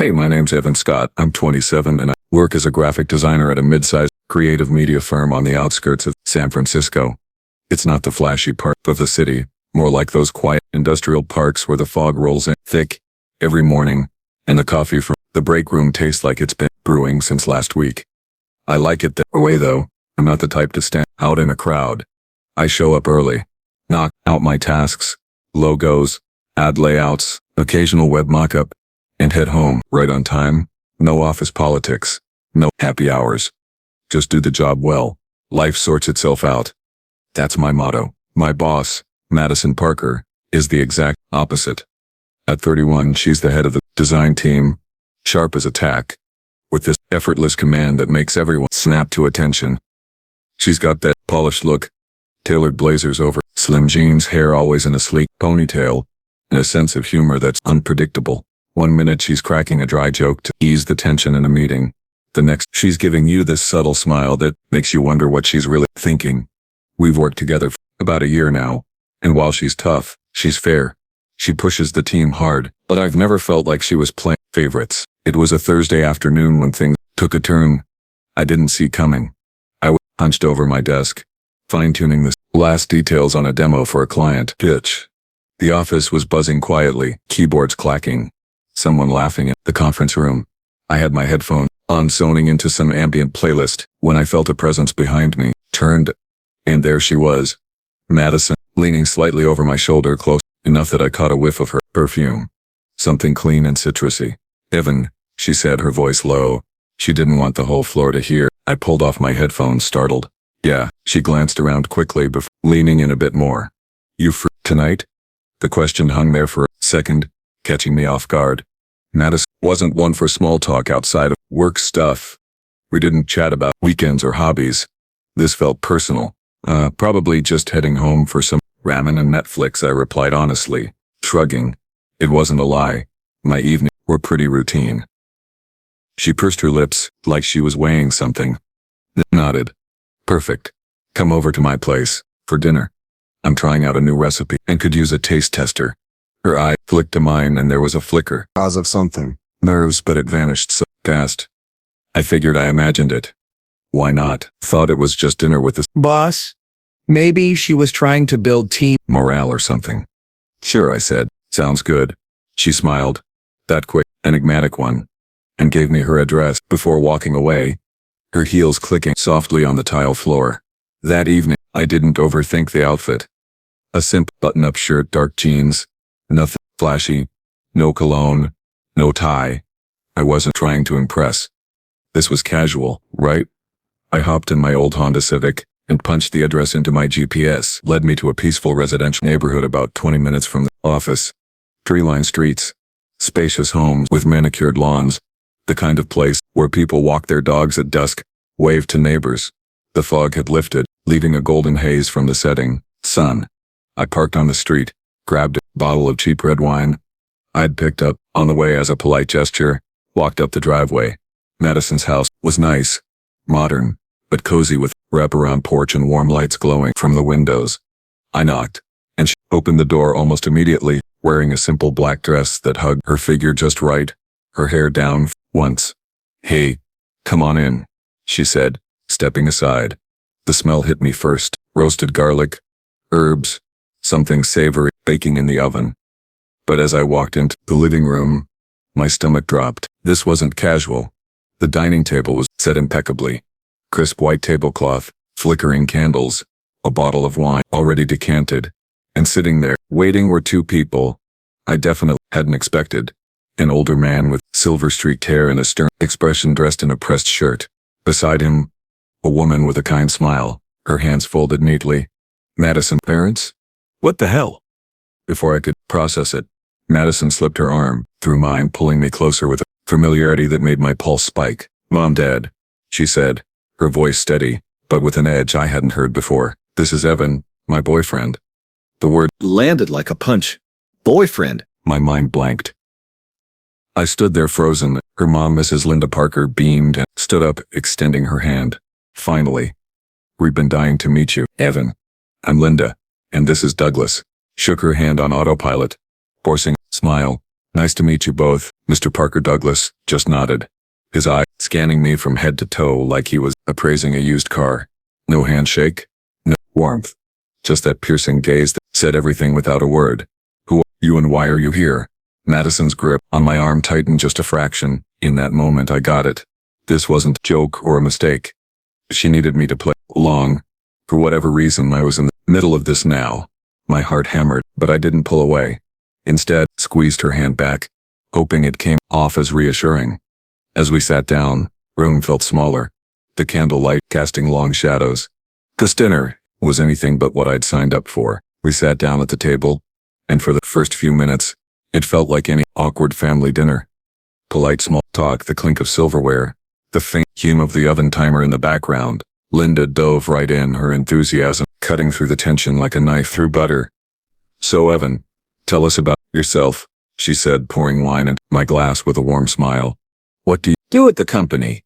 Hey, my name's Evan Scott. I'm 27 and I work as a graphic designer at a mid-sized creative media firm on the outskirts of San Francisco. It's not the flashy part of the city, more like those quiet industrial parks where the fog rolls in thick every morning and the coffee from the break room tastes like it's been brewing since last week. I like it that way though. I'm not the type to stand out in a crowd. I show up early, knock out my tasks, logos, ad layouts, occasional web mockup, and head home right on time. No office politics, no happy hours. Just do the job well. Life sorts itself out. That's my motto. My boss, Madison Parker, is the exact opposite. At 31, she's the head of the design team, sharp as a tack, with this effortless command that makes everyone snap to attention. She's got that polished look, tailored blazers over slim jeans, hair always in a sleek ponytail, and a sense of humor that's unpredictable. One minute she's cracking a dry joke to ease the tension in a meeting. The next, she's giving you this subtle smile that makes you wonder what she's really thinking. We've worked together for about a year now, and while she's tough, she's fair. She pushes the team hard, but I've never felt like she was playing favorites. It was a Thursday afternoon when things took a turn I didn't see coming. I was hunched over my desk, fine-tuning the last details on a demo for a client pitch. The office was buzzing quietly, keyboards clacking, someone laughing in the conference room. I had my headphone on, zoning into some ambient playlist, when I felt a presence behind me, turned, and there she was, Madison, leaning slightly over my shoulder, close enough that I caught a whiff of her perfume. Something clean and citrusy. Evan, she said, her voice low. She didn't want the whole floor to hear. I pulled off my headphones, startled. Yeah, she glanced around quickly before leaning in a bit more. You free tonight? The question hung there for a second, catching me off guard. Madison wasn't one for small talk outside of work stuff. We didn't chat about weekends or hobbies. This felt personal. Probably just heading home for some ramen and Netflix, I replied honestly, shrugging. It wasn't a lie. My evenings were pretty routine. She pursed her lips, like she was weighing something. Then nodded. Perfect. Come over to my place, for dinner. I'm trying out a new recipe and could use a taste tester. Her eye flicked to mine and there was a flicker. Cause of something. Nerves, but it vanished so fast. I figured I imagined it. Why not? Thought it was just dinner with the boss. Maybe she was trying to build team morale or something. Sure, I said. Sounds good. She smiled. That quick, enigmatic one. And gave me her address before walking away, her heels clicking softly on the tile floor. That evening, I didn't overthink the outfit. A simple button-up shirt, dark jeans. Nothing flashy. No cologne. No tie. I wasn't trying to impress. This was casual, right? I hopped in my old Honda Civic and punched the address into my GPS. Led me to a peaceful residential neighborhood about 20 minutes from the office. Tree-lined streets. Spacious homes with manicured lawns. The kind of place where people walk their dogs at dusk, wave to neighbors. The fog had lifted, leaving a golden haze from the setting sun. I parked on the street, grabbed a bottle of cheap red wine I'd picked up on the way as a polite gesture, walked up the driveway. Madison's house was nice, modern, but cozy with wraparound porch and warm lights glowing from the windows. I knocked, and she opened the door almost immediately, wearing a simple black dress that hugged her figure just right, her hair down once. Hey, come on in, she said, stepping aside. The smell hit me first, roasted garlic, herbs, something savory baking in the oven. But as I walked into the living room, my stomach dropped. This wasn't casual. The dining table was set impeccably. Crisp white tablecloth, flickering candles, a bottle of wine already decanted, and sitting there, waiting were two people I definitely hadn't expected. An older man with silver-streaked hair and a stern expression dressed in a pressed shirt. Beside him, a woman with a kind smile, her hands folded neatly. Madison, parents? What the hell? Before I could process it, Madison slipped her arm through mine, pulling me closer with a familiarity that made my pulse spike. Mom, Dad, she said, her voice steady, but with an edge I hadn't heard before. This is Evan, my boyfriend. The word landed like a punch. Boyfriend. My mind blanked. I stood there frozen. Her mom, Mrs. Linda Parker, beamed and stood up, extending her hand. Finally. We've been dying to meet you, Evan. I'm Linda, and this is Douglas. Shook her hand on autopilot, forcing a smile. Nice to meet you both, Mr. Parker Douglas just nodded, his eye scanning me from head to toe like he was appraising a used car. No handshake, no warmth, just that piercing gaze that said everything without a word. Who are you and why are you here? Madison's grip on my arm tightened just a fraction. In that moment I got it. This wasn't a joke or a mistake. She needed me to play along. For whatever reason, I was in the middle of this now. My heart hammered, but I didn't pull away. Instead, squeezed her hand back, hoping it came off as reassuring. As we sat down, the room felt smaller, the candlelight casting long shadows. This dinner was anything but what I'd signed up for. We sat down at the table, and for the first few minutes, it felt like any awkward family dinner. Polite small talk, the clink of silverware, the faint hum of the oven timer in the background. Linda dove right in, her enthusiasm cutting through the tension like a knife through butter. So Evan, tell us about yourself, she said, pouring wine into my glass with a warm smile. What do you do at the company?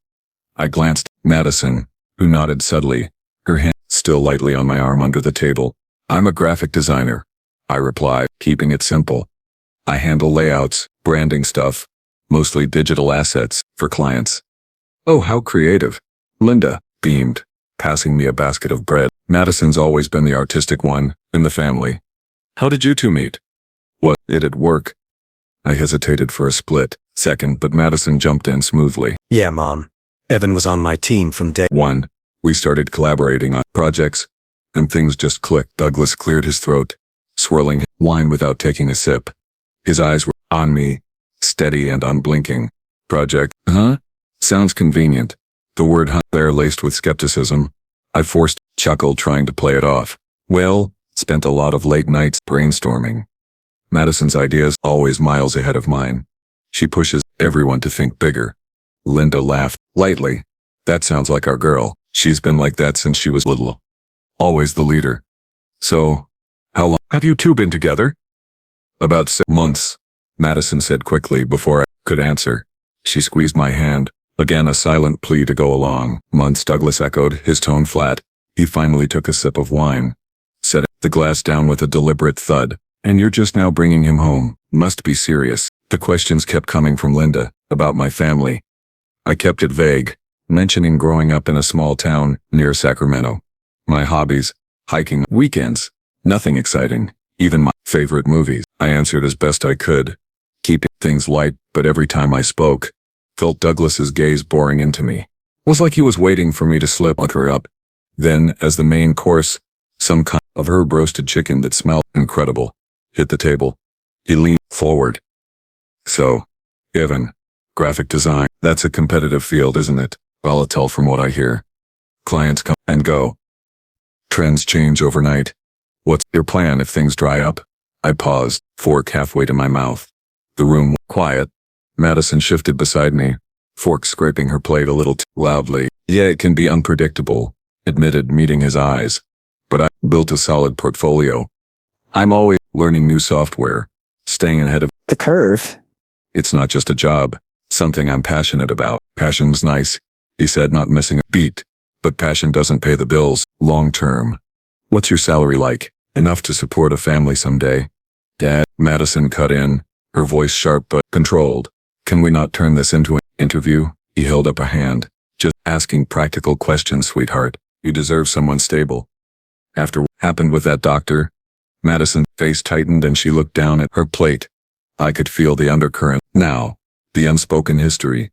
I glanced at Madison, who nodded subtly, her hand still lightly on my arm under the table. I'm a graphic designer, I replied, keeping it simple. I handle layouts, branding stuff, mostly digital assets, for clients. Oh, how creative. Linda beamed, passing me a basket of bread. Madison's always been the artistic one in the family. How did you two meet? Was it at work? I hesitated for a split second, but Madison jumped in smoothly. Yeah, Mom. Evan was on my team from day one. We started collaborating on projects, and things just clicked. Douglas cleared his throat, swirling wine without taking a sip. His eyes were on me, steady and unblinking. Project, huh? Sounds convenient. The word huh there laced with skepticism. I forced a chuckle trying to play it off. Well, spent a lot of late nights brainstorming. Madison's ideas always miles ahead of mine. She pushes everyone to think bigger. Linda laughed lightly. That sounds like our girl. She's been like that since she was little. Always the leader. So, how long have you two been together? About 6 months, Madison said quickly before I could answer. She squeezed my hand. Again a silent plea to go along. Months, Douglas echoed, his tone flat. He finally took a sip of wine. Set the glass down with a deliberate thud. And you're just now bringing him home. Must be serious. The questions kept coming from Linda, about my family. I kept it vague, mentioning growing up in a small town near Sacramento. My hobbies, hiking weekends, nothing exciting, even my favorite movies. I answered as best I could, keeping things light, but every time I spoke, felt Douglas's gaze boring into me. It was like he was waiting for me to slip her up. Then, as the main course, some kind of herb roasted chicken that smelled incredible, hit the table. He leaned forward. So, Evan, graphic design, that's a competitive field, isn't it? I'll tell from what I hear. Clients come and go. Trends change overnight. What's your plan if things dry up? I paused, fork halfway to my mouth. The room was quiet. Madison shifted beside me, fork scraping her plate a little too loudly. Yeah, it can be unpredictable, admitted, meeting his eyes. But I built a solid portfolio. I'm always learning new software, staying ahead of the curve. It's not just a job, something I'm passionate about. Passion's nice, he said, not missing a beat. But passion doesn't pay the bills, long term. What's your salary like? Enough to support a family someday? Dad, Madison cut in, her voice sharp but controlled. Can we not turn this into an interview? He held up a hand. Just asking practical questions, sweetheart. You deserve someone stable. After what happened with that doctor, Madison's face tightened and she looked down at her plate. I could feel the undercurrent now, the unspoken history.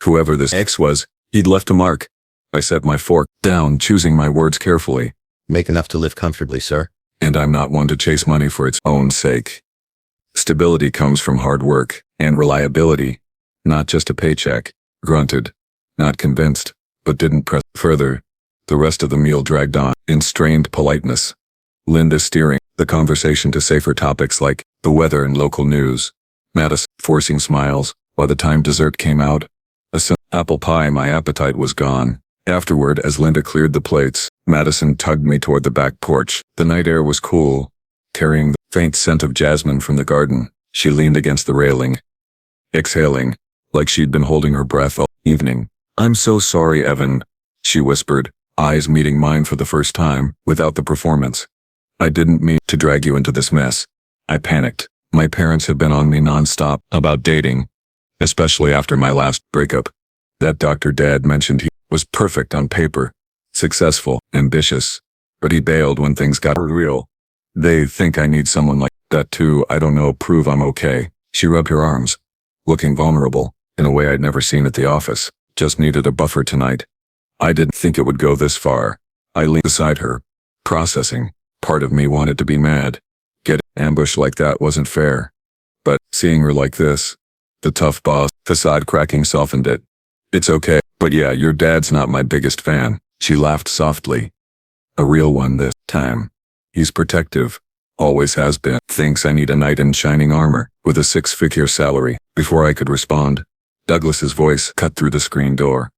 Whoever this ex was, he'd left a mark. I set my fork down, choosing my words carefully. Make enough to live comfortably, sir. And I'm not one to chase money for its own sake. Stability comes from hard work and reliability, not just a paycheck. Grunted, not convinced, but didn't press further. The rest of the meal dragged on in strained politeness. Linda steering the conversation to safer topics like the weather and local news. Madison forcing smiles. By the time dessert came out, a simple apple pie, my appetite was gone. Afterward, as Linda cleared the plates, Madison tugged me toward the back porch. The night air was cool, carrying the faint scent of jasmine from the garden. She leaned against the railing, exhaling, like she'd been holding her breath all evening. I'm so sorry, Evan, she whispered, eyes meeting mine for the first time, without the performance. I didn't mean to drag you into this mess. I panicked. My parents had been on me nonstop about dating. especially after my last breakup. That Dr. Dad mentioned he was perfect on paper, successful, ambitious, but he bailed when things got real. They think I need someone like that too. I don't know, prove I'm okay. She rubbed her arms, looking vulnerable, in a way I'd never seen at the office. Just needed a buffer tonight. I didn't think it would go this far. I leaned beside her, processing. Part of me wanted to be mad. Getting ambushed like that wasn't fair. But seeing her like this, the tough boss facade cracking softened it. It's okay, but yeah, your dad's not my biggest fan. She laughed softly. A real one this time. He's protective. Always has been. Thinks I need a knight in shining armor, with a 6-figure salary. Before I could respond, Douglas's voice cut through the screen door.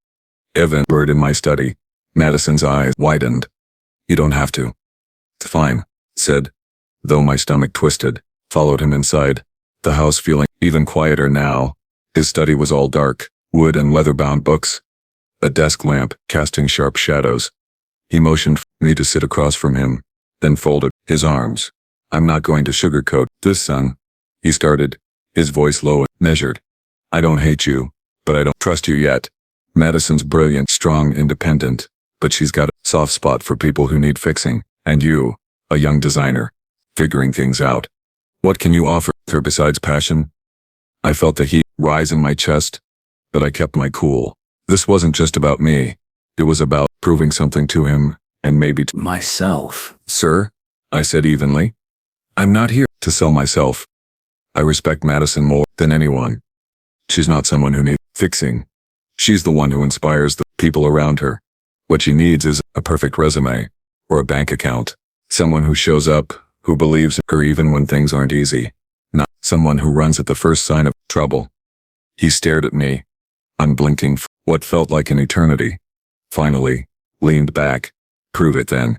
Evan, bird in my study. Madison's eyes widened. You don't have to. It's fine, said, though my stomach twisted. Followed him inside, the house feeling even quieter now. His study was all dark, wood and leather-bound books. A desk lamp casting sharp shadows. He motioned for me to sit across from him, then folded his arms. I'm not going to sugarcoat this, son. He started, his voice low and measured. I don't hate you, but I don't trust you yet. Madison's brilliant, strong, independent, but she's got a soft spot for people who need fixing. And you, a young designer, figuring things out. What can you offer her besides passion? I felt the heat rise in my chest, but I kept my cool. This wasn't just about me. It was about proving something to him, and maybe to Myself. Sir, I said evenly. I'm not here to sell myself. I respect Madison more than anyone. She's not someone who needs fixing. She's the one who inspires the people around her. What she needs is a perfect resume, or a bank account. Someone who shows up, who believes in her even when things aren't easy. Not someone who runs at the first sign of trouble. He stared at me, unblinking for what felt like an eternity. Finally, leaned back. Prove it then.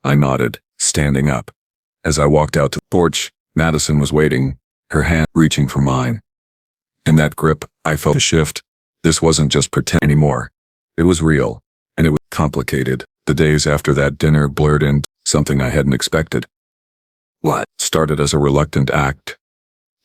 I nodded, standing up. As I walked out to the porch, Madison was waiting, her hand reaching for mine. In that grip, I felt a shift. This wasn't just pretend anymore. It was real, and it was complicated. The days after that dinner blurred into something I hadn't expected. What started as a reluctant act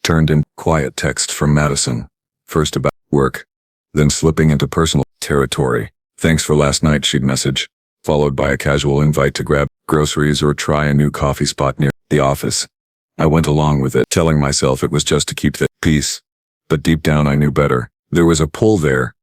turned into quiet texts from Madison, first about work, then slipping into personal territory. Thanks for last night, she'd message, followed by a casual invite to grab groceries or try a new coffee spot near the office. I went along with it, telling myself it was just to keep the peace. But deep down I knew better. There was a pull there.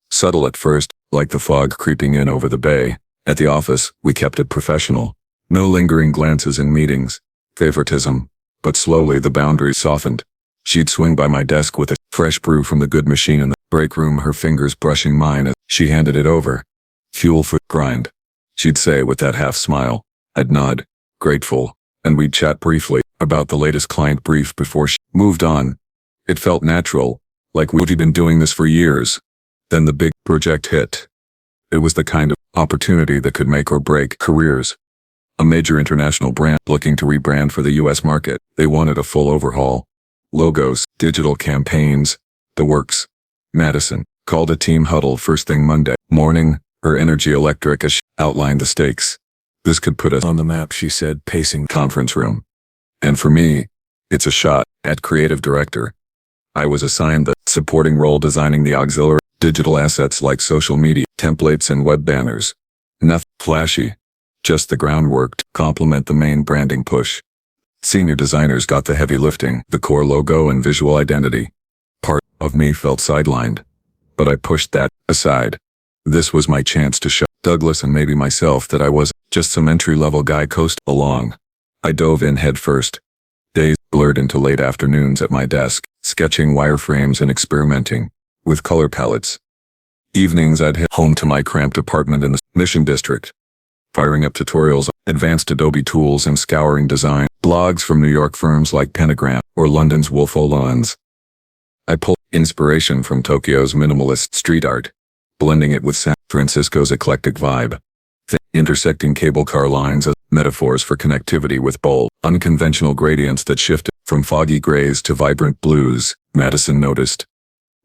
Subtle at first, like the fog creeping in over the bay. At the office, we kept it professional. No lingering glances in meetings. Favoritism. But slowly the boundaries softened. She'd swing by my desk with a fresh brew from the good machine in the break room, her fingers brushing mine as she handed it over. Fuel for grind, she'd say with that half smile. I'd nod, grateful, and we'd chat briefly about the latest client brief before she moved on. It felt natural, like we'd been doing this for years. Then the big project hit. It was the kind of opportunity that could make or break careers. A major international brand looking to rebrand for the US market. They wanted a full overhaul. Logos, digital campaigns, the works. Madison called a team huddle first thing Monday morning, her energy electric as she outlined the stakes. This could put us on the map, she said, pacing the conference room. And for me, it's a shot at creative director. I was assigned the supporting role, designing the auxiliary digital assets like social media, templates and web banners. Nothing flashy, just the groundwork to complement the main branding push. Senior designers got the heavy lifting, the core logo and visual identity. Part of me felt sidelined, but I pushed that aside. This was my chance to show Douglas and maybe myself that I wasn't just some entry-level guy coasting along. I dove in head first. Days blurred into late afternoons at my desk, sketching wireframes and experimenting with color palettes. Evenings I'd head home to my cramped apartment in the Mission District, firing up tutorials on advanced Adobe tools and scouring design blogs from New York firms like Pentagram or London's Wolf Olans. I pulled inspiration from Tokyo's minimalist street art, blending it with San Francisco's eclectic vibe, intersecting cable car lines as metaphors for connectivity with bold, unconventional gradients that shifted from foggy grays to vibrant blues. Madison noticed.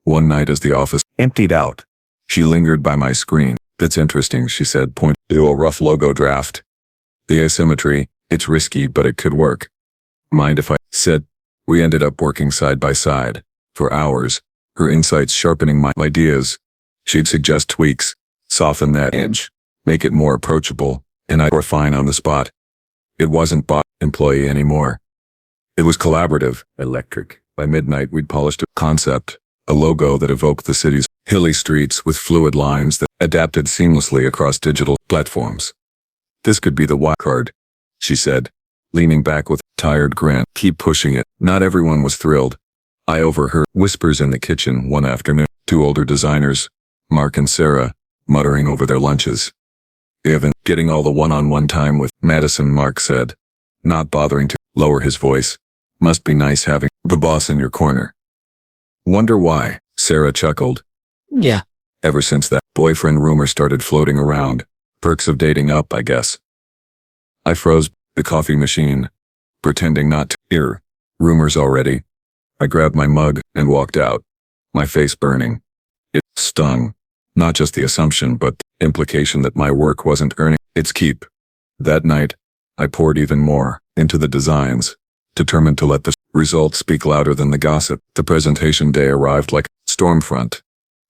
One night as the office emptied out, she lingered by my screen. That's interesting, she said, pointing to a rough logo draft. The asymmetry, it's risky, but it could work. Mind if I said? We ended up working side by side for hours, her insights sharpening my ideas. She'd suggest tweaks, soften that edge, make it more approachable, and I'd refine on the spot. It wasn't bot employee anymore. It was collaborative, electric. By midnight, we'd polished a concept, a logo that evoked the city's hilly streets with fluid lines that adapted seamlessly across digital platforms. This could be the wild card, she said, leaning back with a tired grin. Keep pushing it. Not everyone was thrilled. I overheard whispers in the kitchen one afternoon, two older designers, Mark and Sarah, muttering over their lunches. Evan, getting all the one-on-one time with Madison, Mark said, not bothering to lower his voice. Must be nice having the boss in your corner. Wonder why, Sarah chuckled. Yeah. Ever since that boyfriend rumor started floating around. Perks of dating up, I guess. I froze the coffee machine, pretending not to hear rumors already. I grabbed my mug and walked out, my face burning. It stung, not just the assumption but the implication that my work wasn't earning its keep. That night, I poured even more into the designs, determined to let the results speak louder than the gossip. The presentation day arrived like a storm front.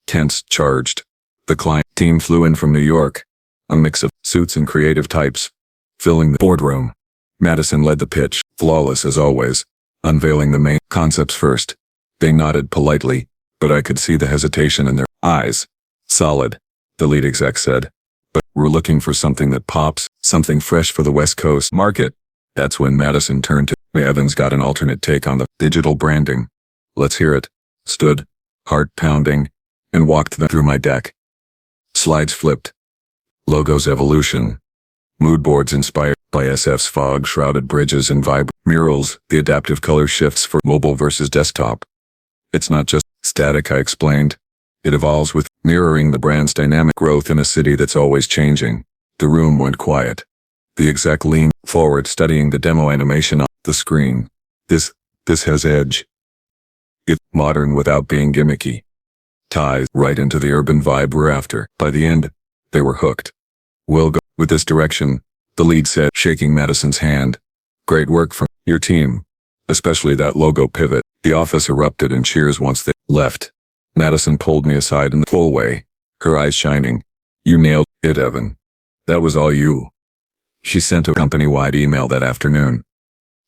Tense, charged. The client team flew in from New York, a mix of suits and creative types, filling the boardroom. Madison led the pitch, flawless as always, unveiling the main concepts first. They nodded politely, but I could see the hesitation in their eyes. Solid, the lead exec said. But we're looking for something that pops, something fresh for the West Coast market. That's when Madison turned to me. Evans got an alternate take on the digital branding. Let's hear it. Stood, heart pounding, and walked them through my deck. Slides flipped. Logos evolution. Mood boards inspired by SF's fog-shrouded bridges and vibrant murals, the adaptive color shifts for mobile versus desktop. It's not just static, I explained. It evolves with mirroring the brand's dynamic growth in a city that's always changing. The room went quiet. The exec leaned forward, studying the demo animation on the screen. This has edge. It's modern without being gimmicky. Ties right into the urban vibe we're after. By the end, they were hooked. We'll go with this direction, the lead said, shaking Madison's hand. Great work from your team. Especially that logo pivot. The office erupted in cheers once they left. Madison pulled me aside in the full way, her eyes shining. You nailed it, Evan. That was all you. She sent a company-wide email that afternoon.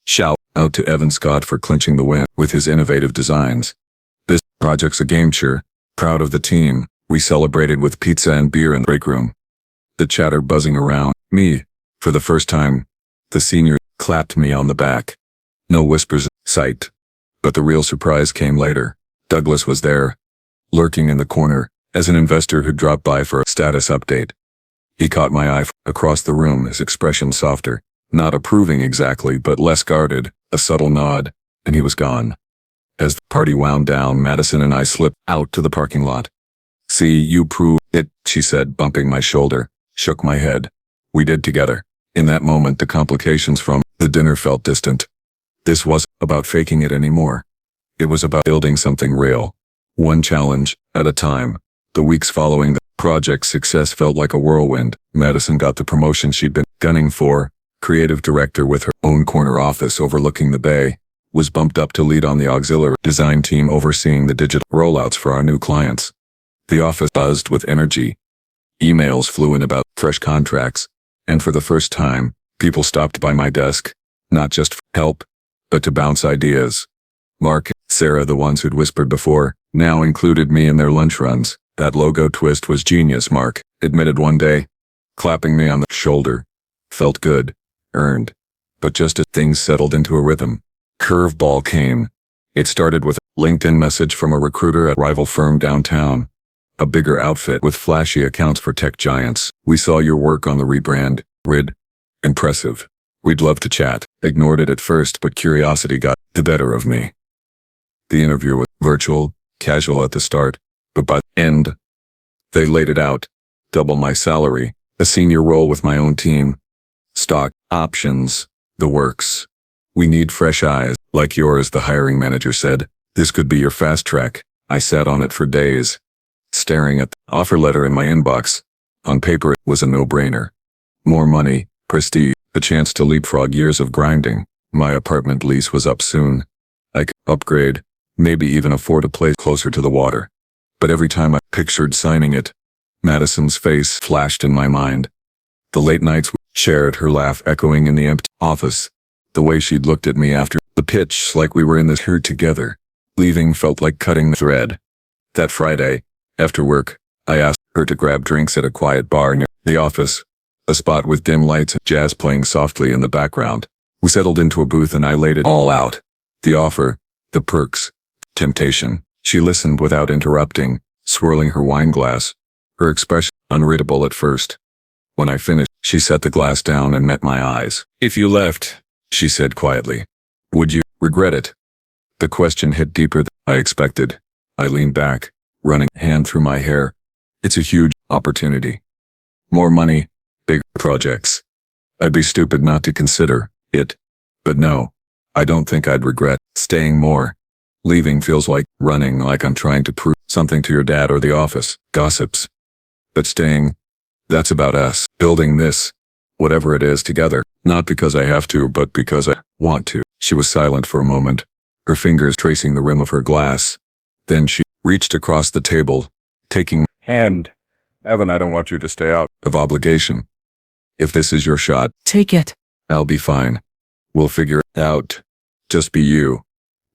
Shout out to Evan Scott for clinching the win with his innovative designs. This project's a game-changer. Proud of the team, we celebrated with pizza and beer in the break room. The chatter buzzing around me. For the first time, the senior clapped me on the back. No whispers in sight. But the real surprise came later. Douglas was there, lurking in the corner, as an investor who dropped by for a status update. He caught my eye across the room, his expression softer, not approving exactly but less guarded, a subtle nod, and he was gone. As the party wound down, Madison and I slipped out to the parking lot. See, you proved it, she said, bumping my shoulder, shook my head. We did together. In that moment, the complications from the dinner felt distant. This wasn't about faking it anymore. It was about building something real. One challenge at a time. The weeks following the project's success felt like a whirlwind. Madison got the promotion she'd been gunning for. Creative director with her own corner office overlooking the bay, was bumped up to lead on the auxiliary design team overseeing the digital rollouts for our new clients. The office buzzed with energy. Emails flew in about fresh contracts, and for the first time, people stopped by my desk, not just for help, but to bounce ideas. Mark and Sarah, the ones who'd whispered before, now included me in their lunch runs. That logo twist was genius, Mark admitted one day, clapping me on the shoulder. Felt good, earned. But just as things settled into a rhythm, curveball came. It started with a LinkedIn message from a recruiter at a rival firm downtown. A bigger outfit with flashy accounts for tech giants. We saw your work on the rebrand. Rid. Impressive. We'd love to chat. Ignored it at first, but curiosity got the better of me. The interview was virtual, casual at the start, but by the end, they laid it out. Double my salary, a senior role with my own team, stock, options, the works. We need fresh eyes, like yours, the hiring manager said. This could be your fast track. I sat on it for days, staring at the offer letter in my inbox. On paper, it was a no-brainer. More money, prestige, a chance to leapfrog years of grinding. My apartment lease was up soon. I could upgrade, maybe even afford a place closer to the water. But every time I pictured signing it, Madison's face flashed in my mind. The late nights we shared, her laugh echoing in the empty office. The way she'd looked at me after the pitch, like we were in this here together. Leaving felt like cutting the thread. That Friday, after work, I asked her to grab drinks at a quiet bar near the office. A spot with dim lights and jazz playing softly in the background. We settled into a booth and I laid it all out. The offer, the perks, temptation. She listened without interrupting, swirling her wine glass. Her expression unreadable at first. When I finished, she set the glass down and met my eyes. "If you left," she said quietly, "would you regret it?" The question hit deeper than I expected. I leaned back, running a hand through my hair. It's a huge opportunity. More money, big projects. I'd be stupid not to consider it. But no, I don't think I'd regret staying more. Leaving feels like running, like I'm trying to prove something to your dad or the office. Gossips. But staying, that's about us, building this, whatever it is, together. Not because I have to, but because I want to. She was silent for a moment, her fingers tracing the rim of her glass. Then she reached across the table, taking my hand. "Evan, I don't want you to stay out of obligation. If this is your shot, Take it. I'll be fine. We'll figure it out. Just be you.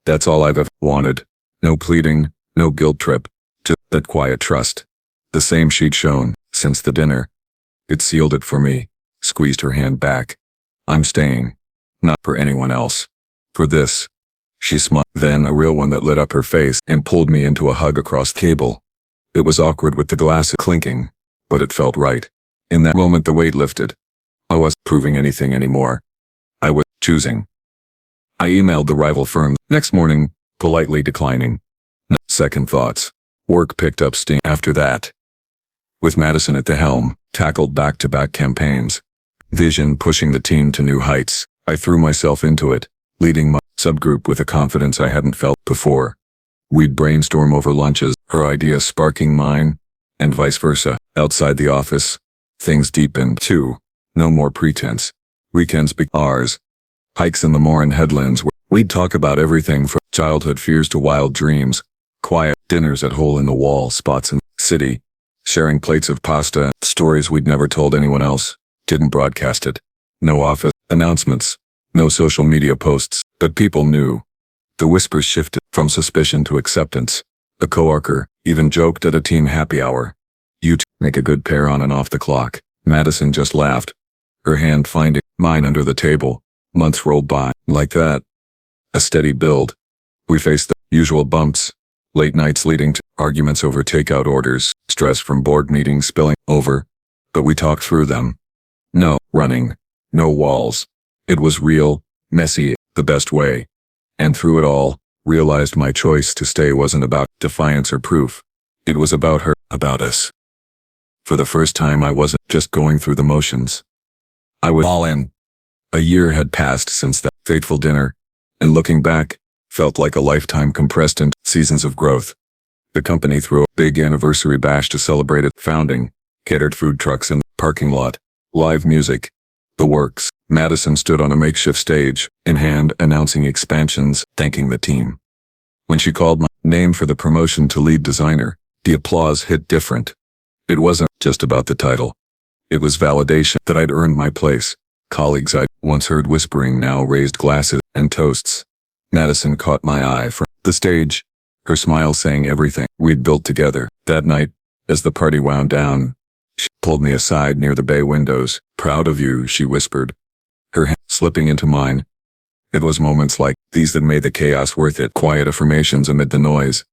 That's all I've ever wanted. No pleading, no guilt trip. Just that quiet trust. The same she'd shown since the dinner. It sealed it for me." Squeezed her hand back. "I'm staying. Not for anyone else. For this." She smiled, then a real one that lit up her face, and pulled me into a hug across the table. It was awkward with the glass clinking, but it felt right. In that moment the weight lifted. I wasn't proving anything anymore. I was choosing. I emailed the rival firm next morning, politely declining. No second thoughts. Work picked up steam after that. With Madison at the helm, tackled back-to-back campaigns. Vision pushing the team to new heights. I threw myself into it, leading my subgroup with a confidence I hadn't felt before. We'd brainstorm over lunches, her ideas sparking mine, and vice versa. Outside the office, things deepened too. No more pretense. Weekends be ours. Hikes in the Morin headlands where we'd talk about everything from childhood fears to wild dreams. Quiet dinners at hole-in-the-wall spots in the city. Sharing plates of pasta, stories we'd never told anyone else. Didn't broadcast it. No office announcements. No social media posts, but people knew. The whispers shifted from suspicion to acceptance. A coworker even joked at a team happy hour. "You two make a good pair on and off the clock." Madison just laughed, her hand finding mine under the table. Months rolled by, like that. A steady build. We faced the usual bumps. Late nights leading to arguments over takeout orders, stress from board meetings spilling over. But we talked through them. No running. No walls. It was real, messy, the best way. And through it all, realized my choice to stay wasn't about defiance or proof. It was about her, about us. For the first time I wasn't just going through the motions. I was all in. A year had passed since that fateful dinner, and looking back, felt like a lifetime compressed into seasons of growth. The company threw a big anniversary bash to celebrate its founding, catered food trucks in the parking lot, live music, the works. Madison stood on a makeshift stage, in hand, announcing expansions, thanking the team. When she called my name for the promotion to lead designer, the applause hit different. It wasn't just about the title. It was validation that I'd earned my place. Colleagues I'd once heard whispering now raised glasses and toasts. Madison caught my eye from the stage, her smile saying everything we'd built together. That night, as the party wound down, she pulled me aside near the bay windows. "Proud of you," she whispered, her hand slipping into mine. It was moments like these that made the chaos worth it. Quiet affirmations amid the noise.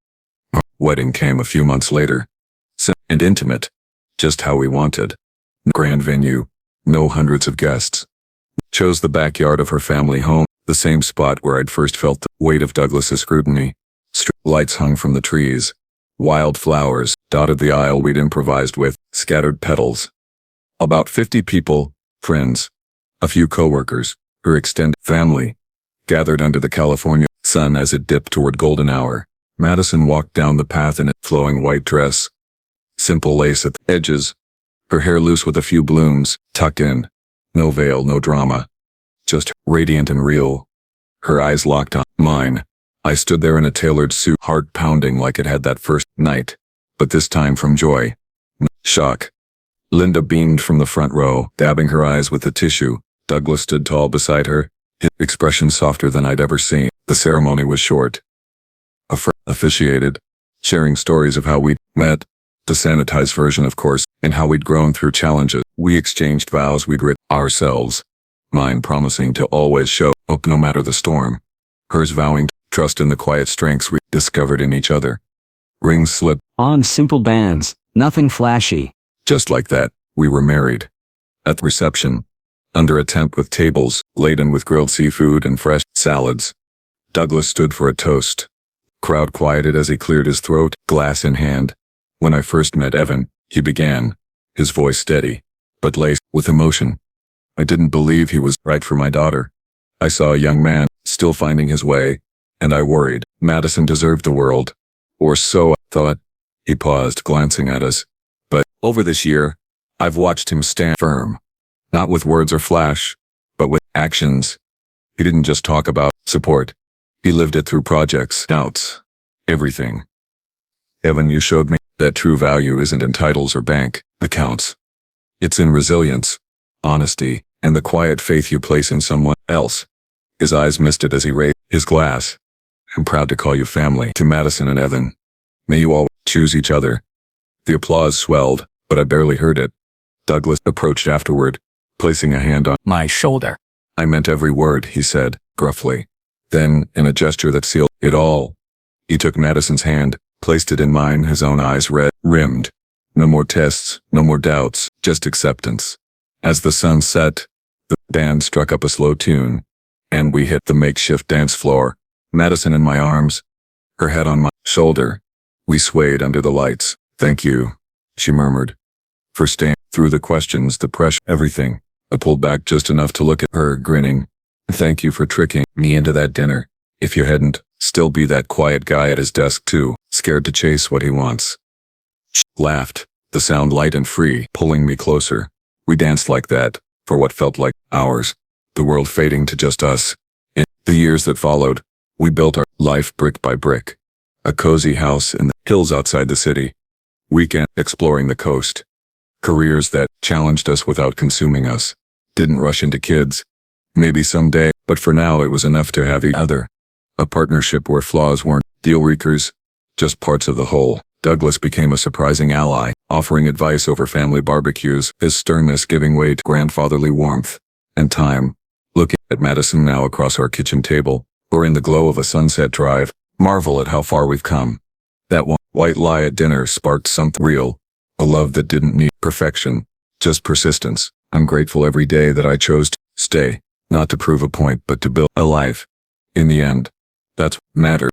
Our wedding came a few months later. Simple and intimate. Just how we wanted. No grand venue. No hundreds of guests. Chose the backyard of her family home, the same spot where I'd first felt the weight of Douglas's scrutiny. Street lights hung from the trees. Wild flowers dotted the aisle we'd improvised with, scattered petals. About 50 people, friends, a few coworkers, her extended family, gathered under the California sun as it dipped toward golden hour. Madison walked down the path in a flowing white dress. Simple lace at the edges, her hair loose with a few blooms, tucked in. No veil, no drama. Just radiant and real. Her eyes locked on mine. I stood there in a tailored suit, heart pounding like it had that first night. But this time from joy. Shock. Linda beamed from the front row, dabbing her eyes with the tissue. Douglas stood tall beside her, his expression softer than I'd ever seen. The ceremony was short. A friend officiated, sharing stories of how we'd met, the sanitized version of course, and how we'd grown through challenges. We exchanged vows we'd written ourselves. Mine promising to always show up no matter the storm. Hers vowing to trust in the quiet strengths we discovered in each other. Rings slipped. On simple bands, nothing flashy. Just like that, we were married. At the reception, under a tent with tables laden with grilled seafood and fresh salads, Douglas stood for a toast. Crowd quieted as he cleared his throat, glass in hand. When I first met Evan, he began, his voice steady, but laced with emotion. I didn't believe he was right for my daughter. I saw a young man, still finding his way, and I worried. Madison deserved the world. Or so I thought. He paused, glancing at us. But over this year, I've watched him stand firm. Not with words or flash, but with actions. He didn't just talk about support. He lived it through projects, doubts, everything. Evan, you showed me that true value isn't in titles or bank accounts. It's in resilience, honesty, and the quiet faith you place in someone else. His eyes misted as he raised his glass. I'm proud to call you family. To Madison and Evan. May you all choose each other. The applause swelled, but I barely heard it. Douglas approached afterward, placing a hand on My shoulder. I meant every word, he said, gruffly. Then, in a gesture that sealed it all, he took Madison's hand, placed it in mine, his own eyes rimmed. No more tests, no more doubts, just acceptance. As the sun set, the band struck up a slow tune, and we hit the makeshift dance floor, Madison in my arms, her head on my shoulder. We swayed under the lights. Thank you, she murmured, for staying through the questions, the pressure, everything. I pulled back just enough to look at her, grinning. Thank you for tricking me into that dinner. If you hadn't, still be that quiet guy at his desk too, scared to chase what he wants. She laughed, the sound light and free, pulling me closer. We danced like that, for what felt like hours, the world fading to just us. In the years that followed, we built our life brick by brick. A cozy house in the hills outside the city. Weekend exploring the coast. Careers that challenged us without consuming us. Didn't rush into kids. Maybe someday, but for now it was enough to have each other. A partnership where flaws weren't deal breakers, just parts of the whole. Douglas became a surprising ally, offering advice over family barbecues, his sternness giving way to grandfatherly warmth and time. Looking at Madison now across our kitchen table, or in the glow of a sunset drive, marvel at how far we've come. That one white lie at dinner sparked something real, a love that didn't need perfection, just persistence. I'm grateful every day that I chose to stay, not to prove a point but to build a life. In the end, that's what mattered.